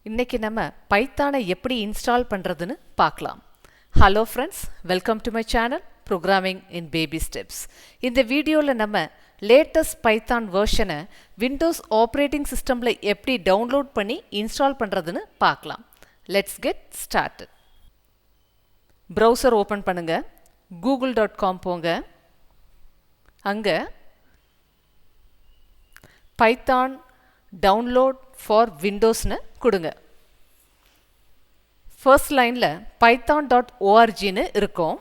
இன்னைக்கு நம்ம பைத்தானை எப்படி இன்ஸ்டால் பண்றதுன்னு பார்க்கலாம். Hello friends, welcome to my channel programming in baby steps. இந்த வீடியோவில் நம்ம லேட்டஸ்ட் பைத்தான் வெர்ஷனை விண்டோஸ் ஆப்ரேட்டிங் சிஸ்டமில் எப்படி டவுன்லோட் பண்ணி இன்ஸ்டால் பண்ணுறதுன்னு பார்க்கலாம். Let's get started. Browser open பண்ணுங்க, google.com போங்க. அங்கே பைத்தான் டவுன்லோட் ஃபார் விண்டோஸ்னு கொடுங்க. ஃபர்ஸ்ட் லைனில் python.orgன்னு இருக்கும்.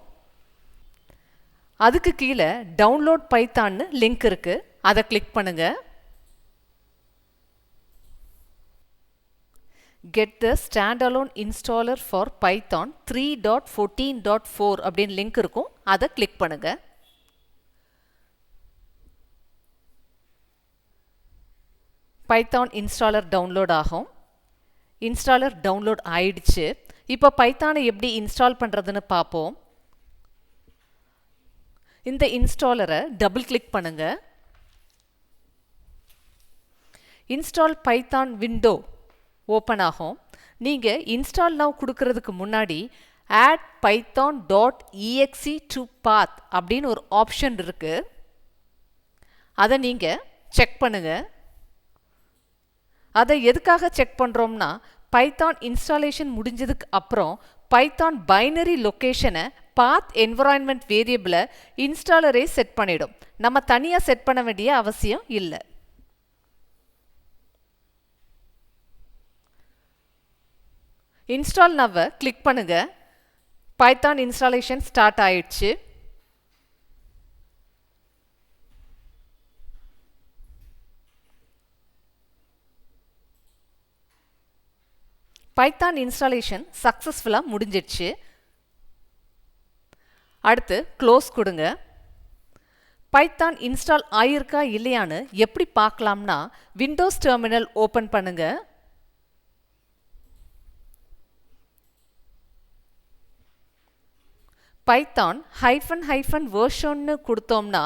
அதுக்கு கீழே டவுன்லோட் பைத்தான்னு லிங்க் இருக்கு, அதை கிளிக் பண்ணுங்க. Get the standalone installer for Python 3.14.4 அப்படின்னு லிங்க் இருக்கும், அதை கிளிக் பண்ணுங்க. பைத்தான் இன்ஸ்டாலர் டவுன்லோட் ஆகும். இன்ஸ்டாலர் டவுன்லோட் ஆயிடுச்சு. இப்போ பைத்தானை எப்படி இன்ஸ்டால் பண்ணுறதுன்னு பார்ப்போம். இந்த இன்ஸ்டாலரை டபுள் கிளிக் பண்ணுங்க. இன்ஸ்டால் பைத்தான் விண்டோ ஓப்பன் ஆகும். நீங்கள் இன்ஸ்டால் நவ் கொடுக்கறதுக்கு முன்னாடி add python.exe to path அப்படின்னு ஒரு ஆப்ஷன் இருக்கு, அதை நீங்கள் செக் பண்ணுங்க. அதை எதுக்காக செக் பண்ணுறோம்னா, பைத்தான் இன்ஸ்டாலேஷன் முடிஞ்சதுக்கு அப்புறம் பைத்தான் பைனரி லொக்கேஷனை பாத் என்விரான்மெண்ட் வேரியபிளை இன்ஸ்டாலரே செட் பண்ணிடும். நம்ம தனியாக செட் பண்ண வேண்டிய அவசியம் இல்லை. இன்ஸ்டால் நவ்வை கிளிக் பண்ணுங்க. பைத்தான் இன்ஸ்டாலேஷன் ஸ்டார்ட் ஆயிடுச்சு. பைத்தான் இன்ஸ்டாலேஷன் சக்ஸஸ்ஃபுல்லாக முடிஞ்சிடுச்சு. அடுத்து க்ளோஸ் கொடுங்க. பைத்தான் இன்ஸ்டால் ஆயிருக்கா இல்லையான்னு எப்படி பார்க்கலாம்னா, விண்டோஸ் டெர்மினல் ஓப்பன் பண்ணுங்க. பைத்தான் -versionன்னு கொடுத்தோம்னா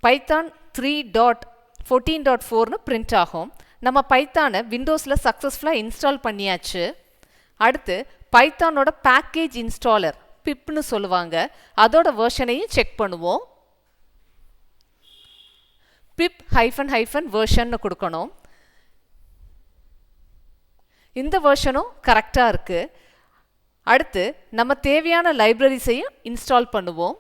பைத்தான் 3.14.4ன்னு பிரிண்ட் ஆகும். நம்ம பைத்தானை விண்டோஸில் சக்ஸஸ்ஃபுல்லாக இன்ஸ்டால் பண்ணியாச்சு. அடுத்து பைத்தானோட பேக்கேஜ் இன்ஸ்டாலர் பிப்னு சொல்லுவாங்க, அதோட வெர்ஷனையும் செக் பண்ணுவோம். pip -versionன்னு கொடுக்கணும். இந்த வெர்ஷனும் கரெக்டாக இருக்கு. அடுத்து நம்ம தேவையான லைப்ரரிஸையும் இன்ஸ்டால் பண்ணுவோம்.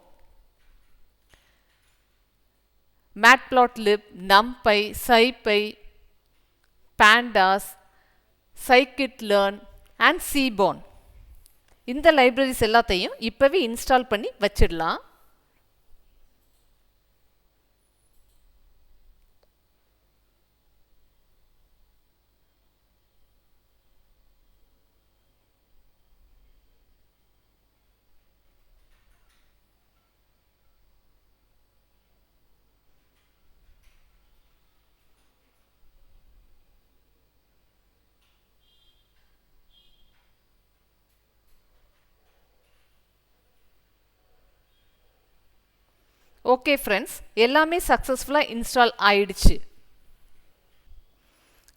matplotlib, numpy, scipy, pandas, scikit-learn and seaborn, இந்த லைப்ரரிஸ் எல்லாத்தையும் இப்பவே இன்ஸ்டால் பண்ணி வச்சிடலாம். ஓகே ஃப்ரெண்ட்ஸ், எல்லாமே சக்ஸஸ்ஃபுல்லாக இன்ஸ்டால் ஆயிடுச்சு.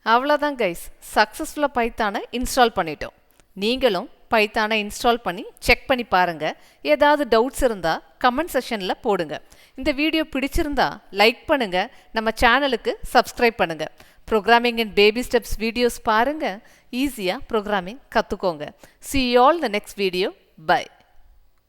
அவ்வளோதான் கைஸ், சக்ஸஸ்ஃபுல்லாக பைத்தானை இன்ஸ்டால் பண்ணிட்டோம். நீங்களும் பைத்தானை இன்ஸ்டால் பண்ணி செக் பண்ணி பாருங்கள். ஏதாவது டவுட்ஸ் இருந்தால் கமெண்ட் செக்ஷனில் போடுங்க. இந்த வீடியோ பிடிச்சிருந்தா லைக் பண்ணுங்கள், நம்ம சேனலுக்கு சப்ஸ்கிரைப் பண்ணுங்கள். ப்ரோக்ராமிங் இன் பேபி ஸ்டெப்ஸ் வீடியோஸ் பாருங்கள், ஈஸியாக ப்ரோக்ராமிங் கற்றுக்கோங்க. See you all in the next video. Bye.